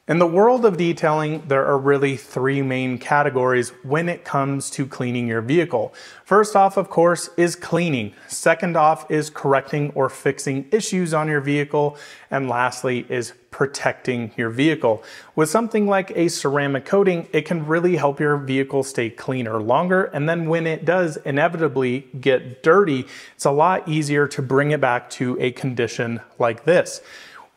In the world of detailing, there are really three main categories when it comes to cleaning your vehicle. First off, of course, is cleaning. Second off is correcting or fixing issues on your vehicle. And lastly is protecting your vehicle. With something like a ceramic coating, it can really help your vehicle stay cleaner longer. And then when it does inevitably get dirty, it's a lot easier to bring it back to a condition like this.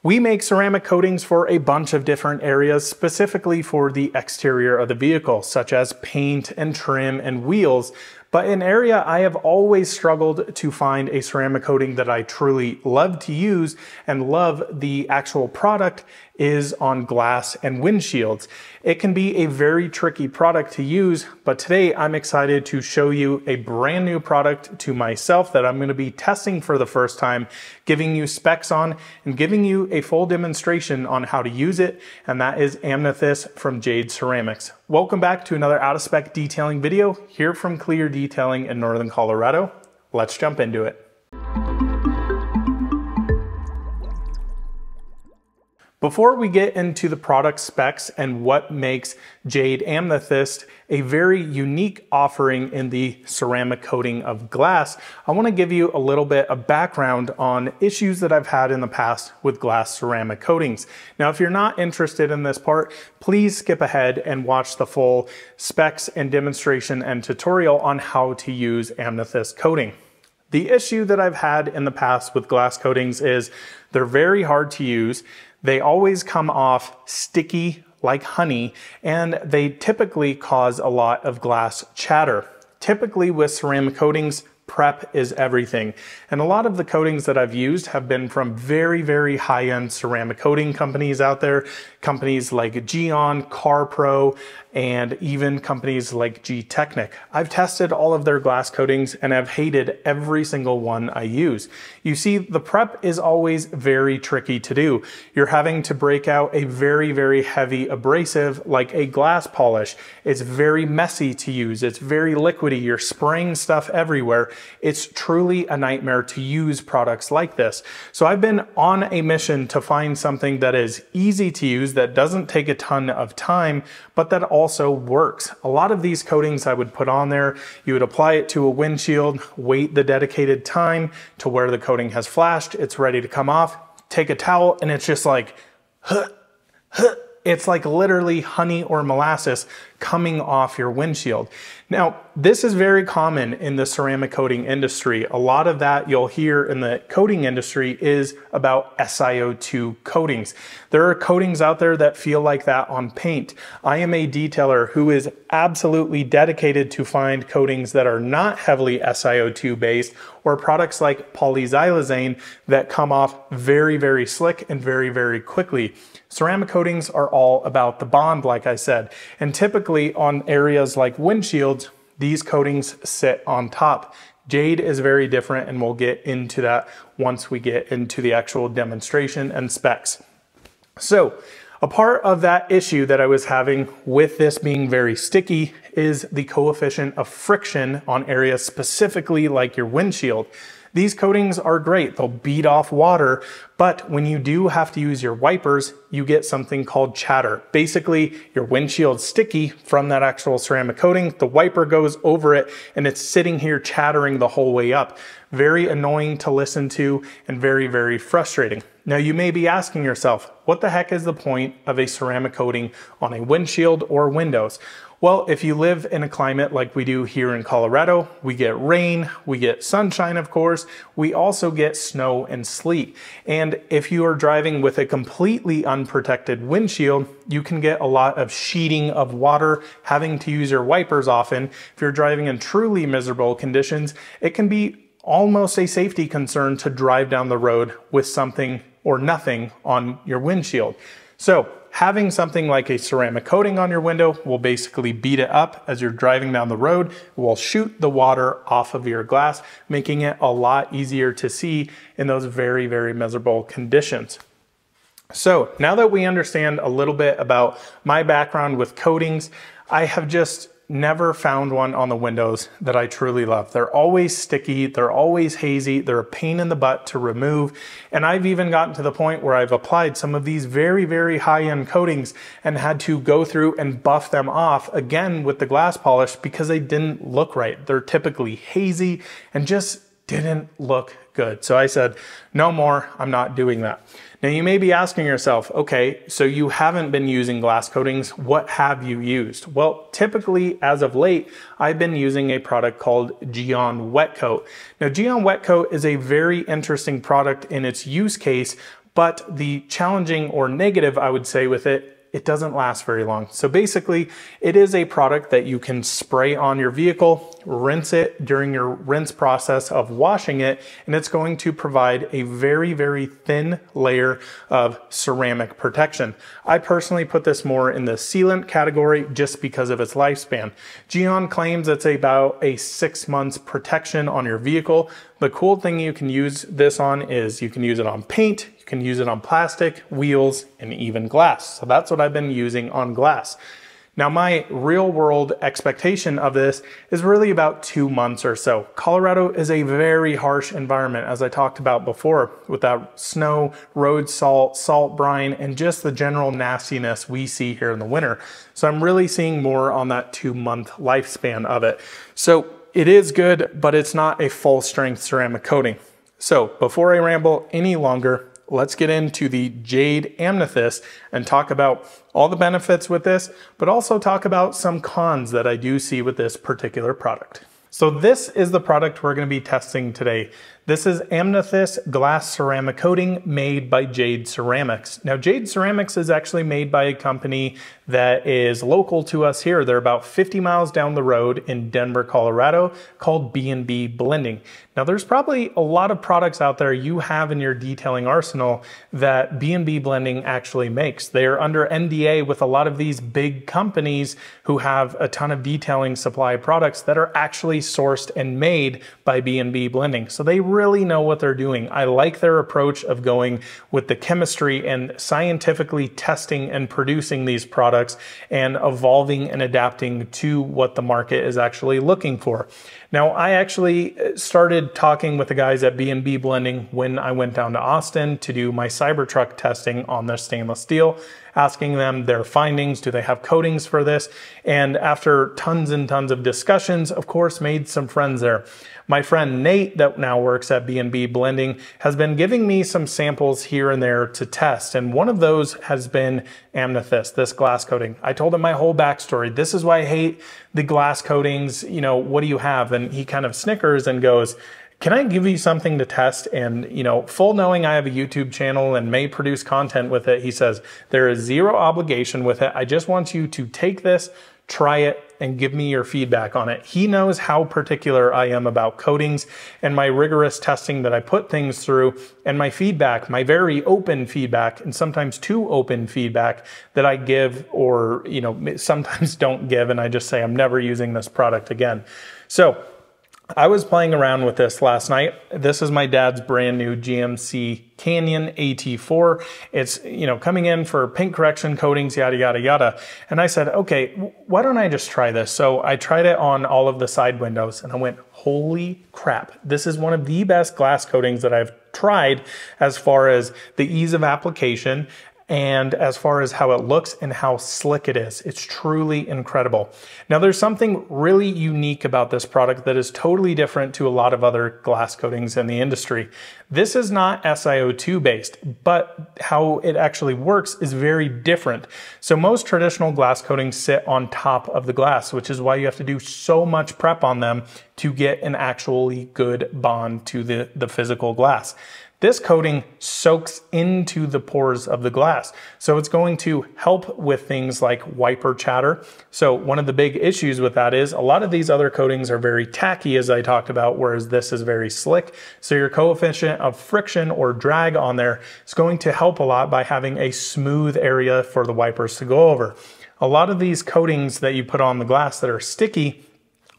We make ceramic coatings for a bunch of different areas, specifically for the exterior of the vehicle, such as paint and trim and wheels. But an area I have always struggled to find a ceramic coating that I truly love to use and love the actual product is on glass and windshields. It can be a very tricky product to use, but today I'm excited to show you a brand new product to myself that I'm going to be testing for the first time, giving you specs on and giving you a full demonstration on how to use it, and that is Amethyst from Jade Ceramics. Welcome back to another out of spec detailing video here from Clear Detailing in Northern Colorado. Let's jump into it. Before we get into the product specs and what makes Jade Amethyst a very unique offering in the ceramic coating of glass, I want to give you a little bit of background on issues that I've had in the past with glass ceramic coatings. Now, if you're not interested in this part, please skip ahead and watch the full specs and demonstration and tutorial on how to use Amethyst coating. The issue that I've had in the past with glass coatings is they're very hard to use. They always come off sticky like honey, and they typically cause a lot of glass chatter. Typically with ceramic coatings, prep is everything. And a lot of the coatings that I've used have been from very, very high-end ceramic coating companies out there. Companies like Geon, CarPro, and even companies like G-Technic. I've tested all of their glass coatings and I've hated every single one I use. You see, the prep is always very tricky to do. You're having to break out a very, very heavy abrasive like a glass polish. It's very messy to use. It's very liquidy. You're spraying stuff everywhere. It's truly a nightmare to use products like this. So I've been on a mission to find something that is easy to use, that doesn't take a ton of time, but that also works. A lot of these coatings I would put on there, you would apply it to a windshield, wait the dedicated time to where the coating has flashed, it's ready to come off, take a towel, and it's just like, it's like literally honey or molasses coming off your windshield. Now, this is very common in the ceramic coating industry. A lot of that you'll hear in the coating industry is about SiO2 coatings. There are coatings out there that feel like that on paint. I am a detailer who is absolutely dedicated to find coatings that are not heavily SiO2 based, or products like polyxylazane that come off very, very slick and very, very quickly. Ceramic coatings are all about the bond, like I said, and typically on areas like windshields, these coatings sit on top. Jade is very different, and we'll get into that once we get into the actual demonstration and specs. So, a part of that issue that I was having with this being very sticky is the coefficient of friction on areas specifically like your windshield. These coatings are great. They'll beat off water, but when you do have to use your wipers, you get something called chatter. Basically, your windshield's sticky from that actual ceramic coating. The wiper goes over it and it's sitting here chattering the whole way up. Very annoying to listen to and very, very frustrating. Now you may be asking yourself, what the heck is the point of a ceramic coating on a windshield or windows? Well, if you live in a climate like we do here in Colorado, we get rain, we get sunshine, of course, we also get snow and sleet. And if you are driving with a completely unprotected windshield, you can get a lot of sheeting of water, having to use your wipers often. If you're driving in truly miserable conditions, it can be almost a safety concern to drive down the road with something or nothing on your windshield. So having something like a ceramic coating on your window will basically beat it up as you're driving down the road. It will shoot the water off of your glass, making it a lot easier to see in those very, very miserable conditions. So now that we understand a little bit about my background with coatings, I have just never found one on the windows that I truly love. They're always sticky, they're always hazy, they're a pain in the butt to remove. And I've even gotten to the point where I've applied some of these very, very high-end coatings and had to go through and buff them off again with the glass polish because they didn't look right. They're typically hazy and just didn't look good. So I said, no more, I'm not doing that. Now you may be asking yourself, okay, so you haven't been using glass coatings, what have you used? Well, typically as of late, I've been using a product called Geon Wet Coat. Now Geon Wet Coat is a very interesting product in its use case, but the challenging or negative I would say with it doesn't last very long. So basically, it is a product that you can spray on your vehicle, rinse it during your rinse process of washing it, and it's going to provide a very, very thin layer of ceramic protection. I personally put this more in the sealant category just because of its lifespan. Geon claims it's about a 6 months protection on your vehicle. The cool thing you can use this on is you can use it on paint, you can use it on plastic, wheels, and even glass. So that's what I've been using on glass. Now my real world expectation of this is really about 2 months or so. Colorado is a very harsh environment, as I talked about before, with that snow, road salt, salt brine, and just the general nastiness we see here in the winter. So I'm really seeing more on that 2 month lifespan of it. So it is good, but it's not a full strength ceramic coating. So before I ramble any longer, let's get into the Jade Amethyst and talk about all the benefits with this, but also talk about some cons that I do see with this particular product. So this is the product we're going to be testing today. This is Amethyst glass ceramic coating made by Jade Ceramics. Now Jade Ceramics is actually made by a company that is local to us here. They're about 50 miles down the road in Denver, Colorado, called B&B Blending. Now there's probably a lot of products out there you have in your detailing arsenal that B&B Blending actually makes. They're under NDA with a lot of these big companies who have a ton of detailing supply products that are actually sourced and made by B&B Blending. So they really know what they're doing. I like their approach of going with the chemistry and scientifically testing and producing these products and evolving and adapting to what the market is actually looking for. Now, I actually started talking with the guys at B&B Blending when I went down to Austin to do my Cybertruck testing on their stainless steel, asking them their findings, do they have coatings for this? And after tons and tons of discussions, of course, made some friends there. My friend Nate, that now works at B&B Blending, has been giving me some samples here and there to test. And one of those has been Amethyst, this glass coating. I told him my whole backstory. This is why I hate the glass coatings. You know, what do you have? And he kind of snickers and goes, can I give you something to test? And, you know, full knowing I have a YouTube channel and may produce content with it, he says, there is zero obligation with it. I just want you to take this, try it, and give me your feedback on it. He knows how particular I am about coatings and my rigorous testing that I put things through, and my feedback, my very open feedback, and sometimes too open feedback that I give, or, you know, sometimes don't give, and I just say I'm never using this product again. So I was playing around with this last night. This is my dad's brand new GMC Canyon AT4. It's, you know, coming in for paint correction, coatings, yada, yada, yada. And I said, okay, why don't I just try this? So I tried it on all of the side windows and I went, holy crap. This is one of the best glass coatings that I've tried as far as the ease of application and as far as how it looks and how slick it is. It's truly incredible. Now there's something really unique about this product that is totally different to a lot of other glass coatings in the industry. This is not SiO2 based, but how it actually works is very different. So most traditional glass coatings sit on top of the glass, which is why you have to do so much prep on them to get an actually good bond to the physical glass. This coating soaks into the pores of the glass. So it's going to help with things like wiper chatter. So one of the big issues with that is a lot of these other coatings are very tacky, as I talked about, whereas this is very slick. So your coefficient of friction or drag on there is going to help a lot by having a smooth area for the wipers to go over. A lot of these coatings that you put on the glass that are sticky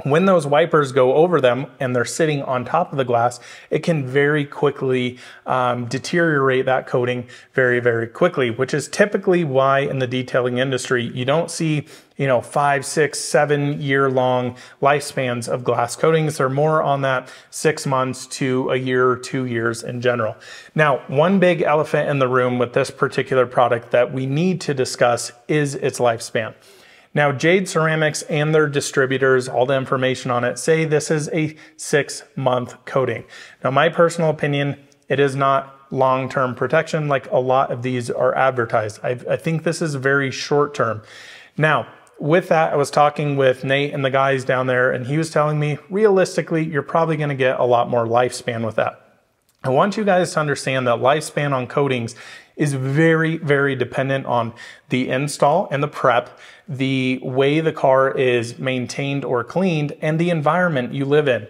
when those wipers go over them and they're sitting on top of the glass, it can very quickly deteriorate that coating very, very quickly, which is typically why in the detailing industry, you don't see, 5, 6, 7 year long lifespans of glass coatings. They're more on that 6 months to a year or 2 years in general. Now, one big elephant in the room with this particular product that we need to discuss is its lifespan. Now, Jade Ceramics and their distributors, all the information on it, say this is a 6-month coating. Now, my personal opinion, it is not long-term protection like a lot of these are advertised. I think this is very short-term. Now, with that, I was talking with Nate and the guys down there, and he was telling me, realistically, you're probably gonna get a lot more lifespan with that. I want you guys to understand that lifespan on coatings is very, very dependent on the install and the prep, the way the car is maintained or cleaned, and the environment you live in.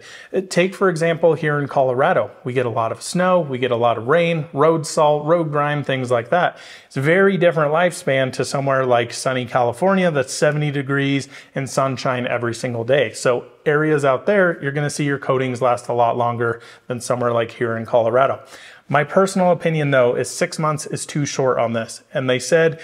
Take, for example, here in Colorado, we get a lot of snow, we get a lot of rain, road salt, road grime, things like that. It's a very different lifespan to somewhere like sunny California that's 70 degrees and sunshine every single day. So areas out there, you're gonna see your coatings last a lot longer than somewhere like here in Colorado. My personal opinion though is 6 months is too short on this. And they said,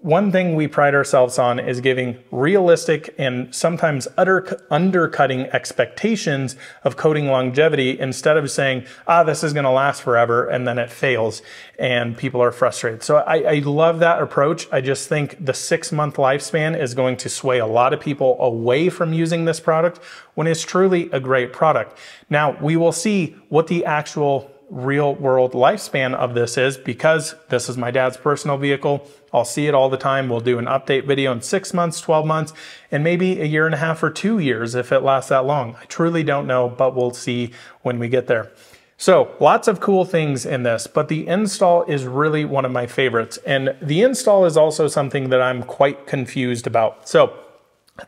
one thing we pride ourselves on is giving realistic and sometimes undercutting expectations of coating longevity instead of saying, this is gonna last forever, and then it fails and people are frustrated. So I love that approach. I just think the 6-month lifespan is going to sway a lot of people away from using this product when it's truly a great product. Now, we will see what the actual real world lifespan of this is, because this is my dad's personal vehicle. I'll see it all the time. We'll do an update video in 6 months, 12 months, and maybe a year and a half or 2 years if it lasts that long. I truly don't know, but we'll see when we get there. So lots of cool things in this, but the install is really one of my favorites. And the install is also something that I'm quite confused about. So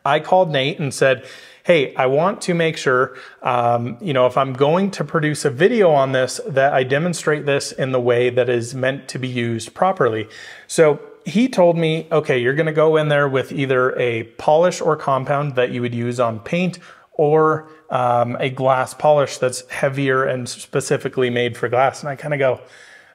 I called Nate and said, hey, I want to make sure, if I'm going to produce a video on this, that I demonstrate this in the way that is meant to be used properly. So he told me, okay, you're gonna go in there with either a polish or compound that you would use on paint, or a glass polish that's heavier and specifically made for glass. And I kind of go,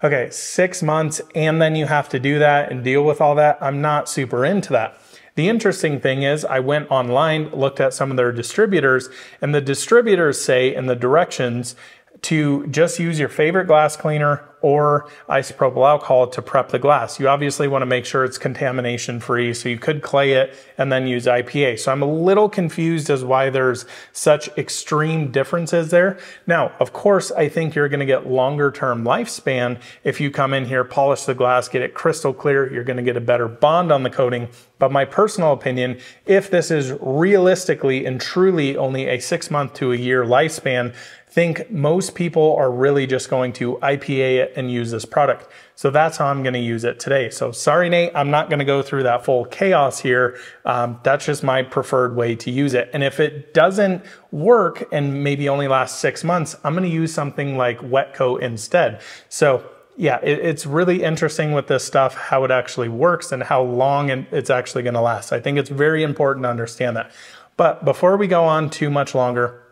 okay, 6 months, and then you have to do that and deal with all that. I'm not super into that. The interesting thing is I went online, looked at some of their distributors, and the distributors say in the directions to just use your favorite glass cleaner or isopropyl alcohol to prep the glass. You obviously want to make sure it's contamination free, so you could clay it and then use IPA. So I'm a little confused as why there's such extreme differences there. Now, of course, I think you're going to get longer term lifespan if you come in here, polish the glass, get it crystal clear, you're going to get a better bond on the coating. But my personal opinion, if this is realistically and truly only a 6 month to a year lifespan, think most people are really just going to IPA it and use this product. So that's how I'm gonna use it today. So sorry, Nate, I'm not gonna go through that full chaos here. That's just my preferred way to use it. And if it doesn't work and maybe only lasts 6 months, I'm gonna use something like wet coat instead. So yeah, it's really interesting with this stuff, how it actually works and how long it's actually gonna last. I think it's very important to understand that. But before we go on too much longer,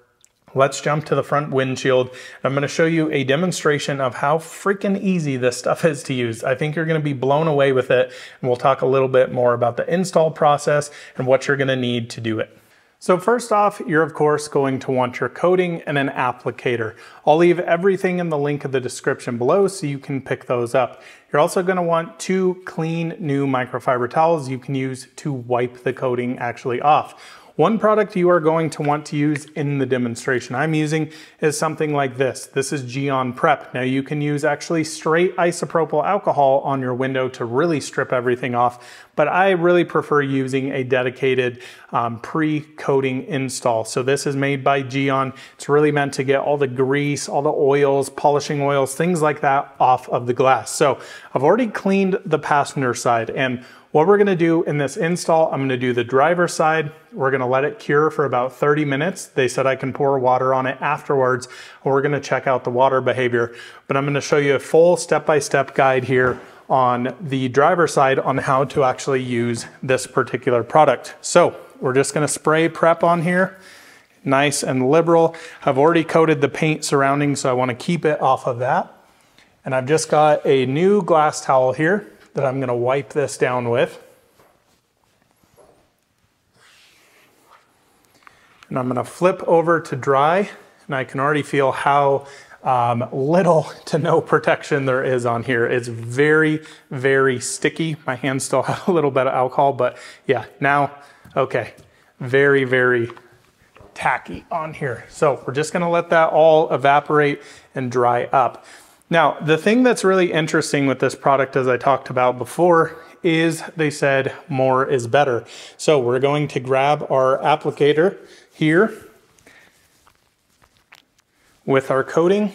let's jump to the front windshield. I'm going to show you a demonstration of how freaking easy this stuff is to use. I think you're going to be blown away with it, and we'll talk a little bit more about the install process and what you're going to need to do it. So first off, you're of course going to want your coating and an applicator. I'll leave everything in the link of the description below so you can pick those up. You're also going to want 2 clean new microfiber towels you can use to wipe the coating actually off. One product you are going to want to use in the demonstration I'm using is something like this. This is Geon Prep. Now you can use actually straight isopropyl alcohol on your window to really strip everything off, but I really prefer using a dedicated pre-coating install. So this is made by Geon. It's really meant to get all the grease, all the oils, polishing oils, things like that off of the glass. So I've already cleaned the passenger side, and what we're gonna do in this install, I'm gonna do the driver's side. We're gonna let it cure for about 30 minutes. They said I can pour water on it afterwards, and we're gonna check out the water behavior. But I'm gonna show you a full step-by-step guide here on the driver's side on how to actually use this particular product. So we're just gonna spray prep on here. nice and liberal. I've already coated the paint surrounding, so I want to keep it off of that. And I've just got a new glass towel here that I'm going to wipe this down with. And I'm going to flip over to dry, and I can already feel how little to no protection there is on here. It's very, very sticky. My hands still have a little bit of alcohol, but yeah, now, okay, very, very tacky on here. So we're just gonna let that all evaporate and dry up. Now, the thing that's really interesting with this product, as I talked about before, is they said more is better. So we're going to grab our applicator here with our coating,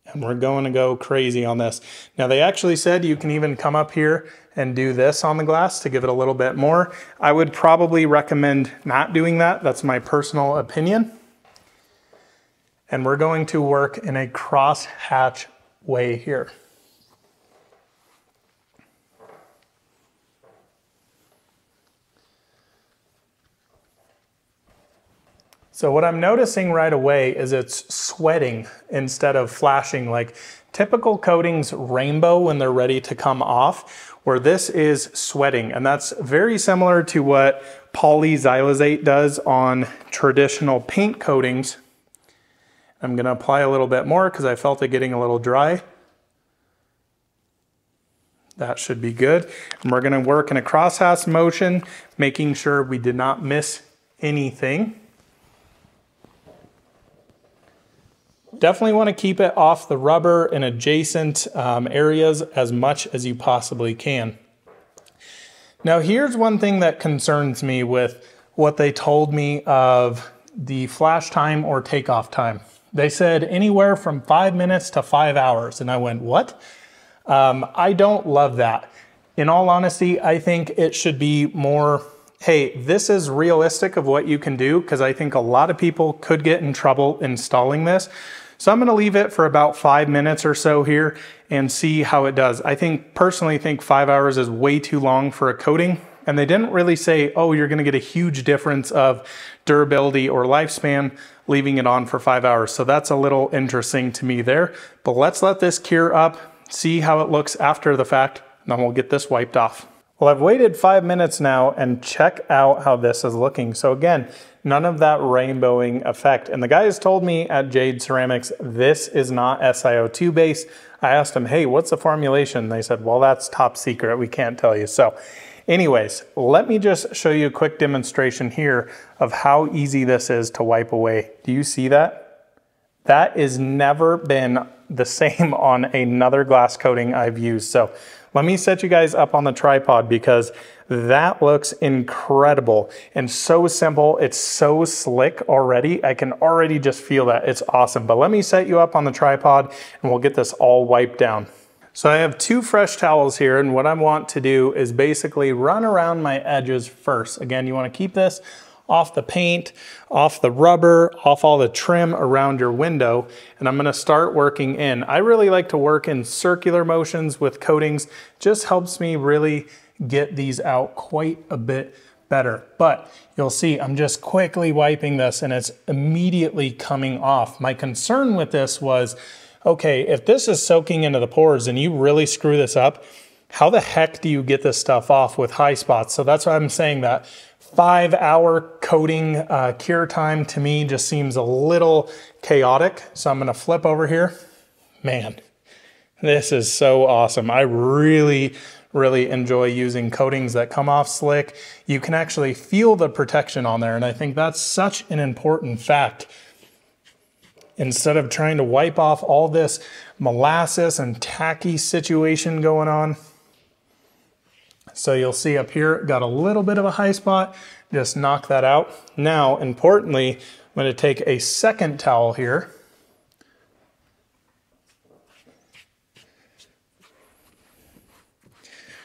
and we're going to go crazy on this. Now, they actually said you can even come up here and do this on the glass to give it a little bit more. I would probably recommend not doing that. That's my personal opinion. And we're going to work in a cross-hatch way here. So what I'm noticing right away is it's sweating instead of flashing. Like typical coatings rainbow when they're ready to come off, where this is sweating. And that's very similar to what polyxylosate does on traditional paint coatings. I'm gonna apply a little bit more because I felt it getting a little dry. That should be good. And we're gonna work in a crosshatch motion, making sure we did not miss anything. Definitely want to keep it off the rubber and adjacent areas as much as you possibly can. Now here's one thing that concerns me with what they told me of the flash time or takeoff time. They said anywhere from 5 minutes to 5 hours, and I went, what? I don't love that. In all honesty, I think it should be more, hey, this is realistic of what you can do, because I think a lot of people could get in trouble installing this. So I'm gonna leave it for about 5 minutes or so here and see how it does. I personally think 5 hours is way too long for a coating. And they didn't really say, oh, you're gonna get a huge difference of durability or lifespan leaving it on for 5 hours. So that's a little interesting to me there. But let's let this cure up, see how it looks after the fact, and then we'll get this wiped off. Well, I've waited 5 minutes now, and check out how this is looking. So again, none of that rainbowing effect. And the guys told me at Jade Ceramics, this is not SiO2 based. I asked them, hey, what's the formulation? They said, well, that's top secret. We can't tell you. So anyways, let me just show you a quick demonstration here of how easy this is to wipe away. Do you see that? That has never been the same on another glass coating I've used. So let me set you guys up on the tripod because that looks incredible and so simple. It's so slick already. I can already just feel that. It's awesome. But let me set you up on the tripod and we'll get this all wiped down. So I have 2 fresh towels here, and what I want to do is basically run around my edges first. Again, you want to keep this off the paint, off the rubber, off all the trim around your window, and I'm gonna start working in. I really like to work in circular motions with coatings. Just helps me really get these out quite a bit better. But you'll see I'm just quickly wiping this and it's immediately coming off. My concern with this was, okay, if this is soaking into the pores and you really screw this up, how the heck do you get this stuff off with high spots? So that's why I'm saying that 5-hour coating cure time to me just seems a little chaotic. So I'm gonna flip over here. Man, this is so awesome. I really enjoy using coatings that come off slick. You can actually feel the protection on there, and I think that's such an important fact. Instead of trying to wipe off all this molasses and tacky situation going on. So you'll see up here, got a little bit of a high spot, just knock that out. Now, importantly, I'm gonna take a second towel here.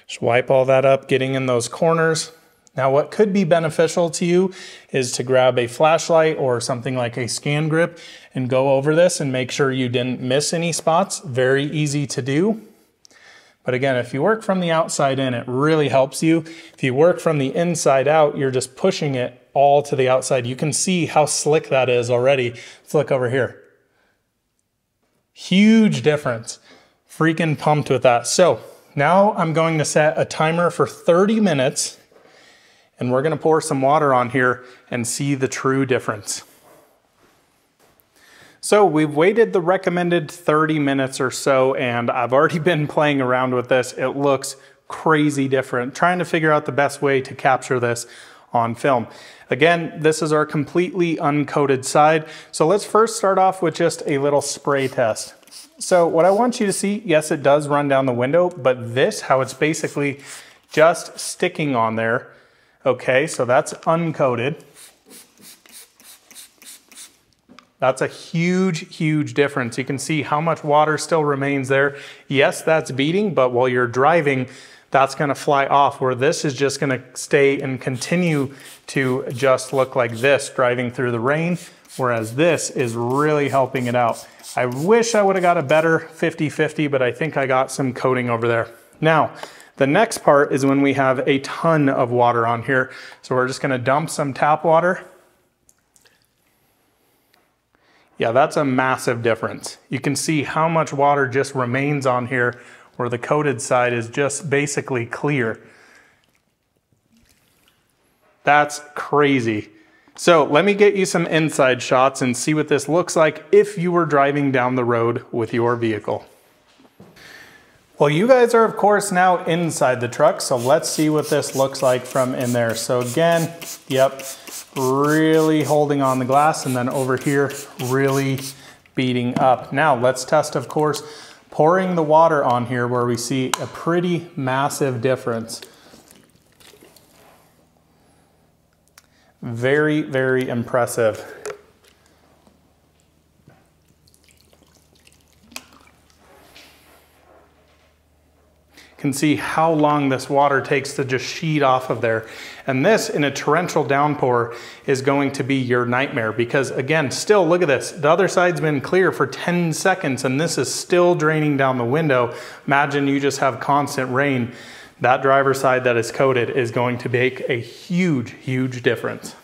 Just wipe all that up, getting in those corners. Now, what could be beneficial to you is to grab a flashlight or something like a scan grip and go over this and make sure you didn't miss any spots. Very easy to do. But again, if you work from the outside in, it really helps you. If you work from the inside out, you're just pushing it all to the outside. You can see how slick that is already. Let's look over here. Huge difference. Freaking pumped with that. So now I'm going to set a timer for 30 minutes and we're going to pour some water on here and see the true difference. So we've waited the recommended 30 minutes or so, and I've already been playing around with this. It looks crazy different, trying to figure out the best way to capture this on film. Again, this is our completely uncoated side. So let's first start off with just a little spray test. So what I want you to see, yes, it does run down the window, but this, how it's basically just sticking on there. Okay, so that's uncoated. That's a huge, huge difference. You can see how much water still remains there. Yes, that's beading, but while you're driving, that's gonna fly off, where this is just gonna stay and continue to just look like this driving through the rain, whereas this is really helping it out. I wish I would have got a better 50-50, but I think I got some coating over there. Now, the next part is when we have a ton of water on here. So we're just gonna dump some tap water. Yeah, that's a massive difference. You can see how much water just remains on here where the coated side is just basically clear. That's crazy. So let me get you some inside shots and see what this looks like if you were driving down the road with your vehicle. Well, you guys are of course now inside the truck, so let's see what this looks like from in there. So again, yep, really holding on the glass, and then over here, really beating up. Now let's test, of course, pouring the water on here where we see a pretty massive difference. Very, very impressive. Can see how long this water takes to just sheet off of there. And this in a torrential downpour is going to be your nightmare, because again, still look at this. The other side's been clear for 10 seconds and this is still draining down the window. Imagine you just have constant rain. That driver's side that is coated is going to make a huge, huge difference.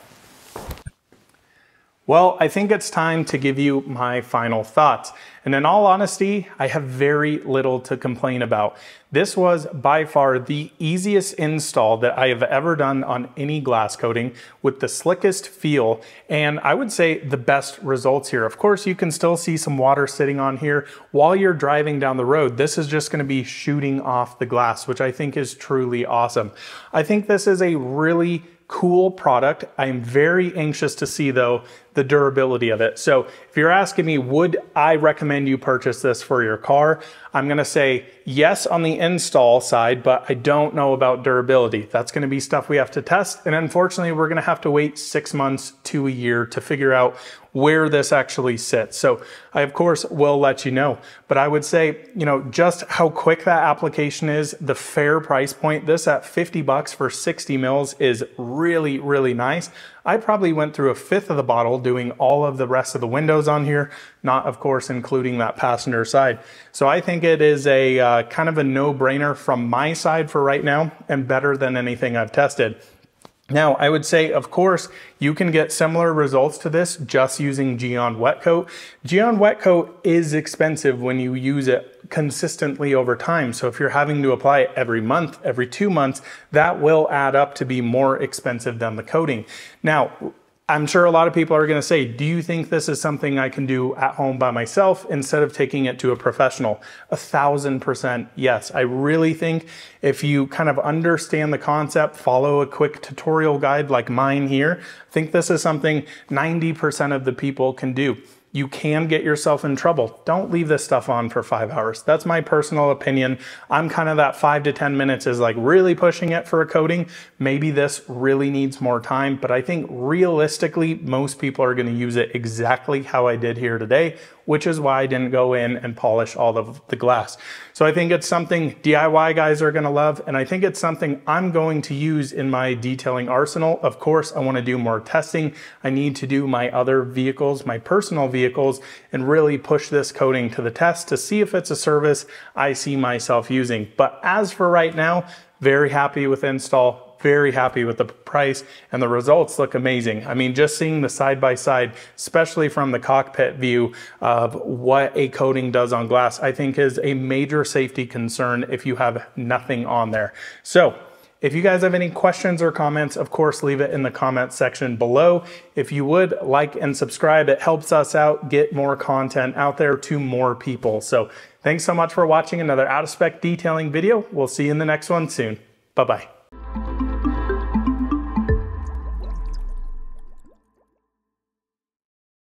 Well, I think it's time to give you my final thoughts. And in all honesty, I have very little to complain about. This was by far the easiest install that I have ever done on any glass coating, with the slickest feel, and I would say the best results here. Of course, you can still see some water sitting on here while you're driving down the road. This is just gonna be shooting off the glass, which I think is truly awesome. I think this is a really cool product. I'm very anxious to see though the durability of it. So if you're asking me, would I recommend you purchase this for your car? I'm gonna say yes on the install side, but I don't know about durability. That's gonna be stuff we have to test. And unfortunately, we're gonna have to wait 6 months to a year to figure out where this actually sits. So I, of course, will let you know. But I would say, you know, just how quick that application is, the fair price point, this at 50 bucks for 60 mils is really, really nice. I probably went through a fifth of the bottle doing all of the rest of the windows on here, not of course including that passenger side. So I think it is a kind of a no-brainer from my side for right now, and better than anything I've tested. Now, I would say, of course, you can get similar results to this just using Geon Wet Coat. Geon Wet Coat is expensive when you use it consistently over time. So if you're having to apply it every month, every 2 months, that will add up to be more expensive than the coating. Now, I'm sure a lot of people are going to say, do you think this is something I can do at home by myself instead of taking it to a professional? 1000% yes. I really think if you kind of understand the concept, follow a quick tutorial guide like mine here, I think this is something 90% of the people can do. You can get yourself in trouble. Don't leave this stuff on for 5 hours. That's my personal opinion. I'm kind of that 5 to 10 minutes is like really pushing it for a coating. Maybe this really needs more time, but I think realistically, most people are gonna use it exactly how I did here today, which is why I didn't go in and polish all of the glass. So I think it's something DIY guys are gonna love, and I think it's something I'm going to use in my detailing arsenal. Of course, I wanna do more testing. I need to do my other vehicles, my personal vehicles, and really push this coating to the test to see if it's a service I see myself using. But as for right now, very happy with install, very happy with the price, and the results look amazing. I mean, just seeing the side by side, especially from the cockpit view of what a coating does on glass, I think is a major safety concern if you have nothing on there. So if you guys have any questions or comments, of course, leave it in the comment section below. If you would like and subscribe, it helps us out, get more content out there to more people. So thanks so much for watching another out of spec detailing video. We'll see you in the next one soon. Bye-bye.